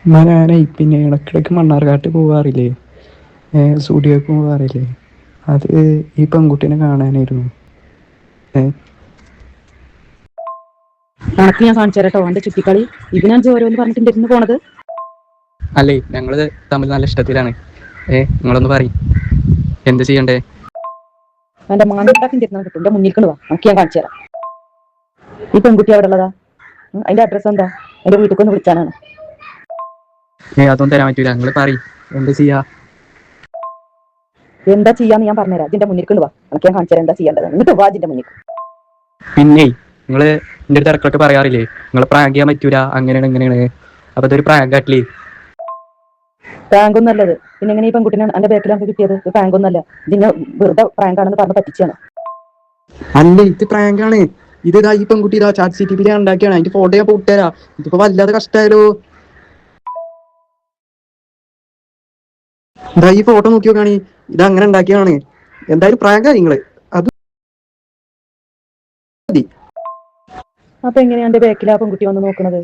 എന്നാ ഞാനേ പിന്നെ ഇടയ്ക്കിടയ്ക്ക് മണ്ണാർക്കാട്ട് പോവാറില്ലേ, സ്റ്റുഡിയോക്ക് പോവാറില്ലേ, അത് ഈ പെൺകുട്ടീനെ കാണാനായിരുന്നു. കണക്ക് ഞാൻ കാണിച്ചു തരാട്ടോ അവന്റെ ചുറ്റിക്കളി. ഇതിനാണ് ഓരോന്ന് പറഞ്ഞിട്ട് ഇരുന്ന് പോണത്. അല്ലേ, ഞങ്ങള് തമ്മിൽ നല്ല ഇഷ്ടത്തിലാണ്. നിങ്ങളൊന്ന് പറയും എന്ത് ചെയ്യണ്ടേ? അവന്റെ മാണ്ടാക്കിന്റെ ഇരുന്ന് കിട്ടും. എന്റെ മുന്നിൽ വാ, കണക്ക് ഞാൻ കാണിച്ചു തരാം. ഈ പെൺകുട്ടി അവിടെ ഉള്ളതാ? അതിന്റെ അഡ്രസ് എന്താ? എന്റെ വീട്ടിൽ ഒന്ന് വിളിച്ചാനാണ്. അതൊന്നും തരാൻ പറ്റൂല. നിങ്ങൾ പറയും എന്ത് ചെയ്യാ? എന്താ ചെയ്യാന്ന് ഞാൻ പറഞ്ഞുതരാം. അതിന്റെ മുന്നിൽ വാ, കണക്ക് ഞാൻ കാണിച്ചു തരാം എന്താ ചെയ്യേണ്ടത്. എന്നിട്ട് വാ അതിന്റെ മുന്നിൽ. പിന്നെ നിങ്ങള് എന്റെ അടുത്ത് ഇടയ്ക്കൊക്കെ പറയാറില്ലേ നിങ്ങളെ പ്രാങ്ക് ചെയ്യാൻ പറ്റൂല, അങ്ങനെയാണ് ഇങ്ങനെയാണ്. അപ്പൊ ഇതൊരു പ്രാങ്ക് ആട്ടില്ലേ? പ്രാങ്കൊന്നും അല്ലത്. പിന്നെ എങ്ങനെ ഈ പെൺകുട്ടിനെ എന്റെ ബാക്കിൽ നമുക്ക് കിട്ടിയത്? പ്രാങ്കൊന്നും അല്ല. ഇതിന് വെറുതെ പ്രാങ്കാണെന്ന് പറഞ്ഞ് പറ്റിച്ചാണ്. അല്ല, ഇത് പ്രാങ്കാണ്. ഇത് ഈ പെൺകുട്ടി ഇതാ ചാറ്റ് CTP ഉണ്ടാക്കിയാണ്. അതിന്റെ ഫോട്ടോ ഞാൻ പോട്ടുതരാം. ഇതിപ്പോ വല്ലാതെ കഷ്ടമായാലോ. ഇതാ ഈ ഫോട്ടോ നോക്കി നോക്കാണ്. ഇത് അങ്ങനെ ഉണ്ടാക്കിയതാണ്. എന്തായാലും പ്രാങ്കാ നിങ്ങള്. അത് മതി. അപ്പൊ എങ്ങനെയാ എന്റെ ബാക്കിൽ ആ പെൺകുട്ടി വന്ന് നോക്കണത്?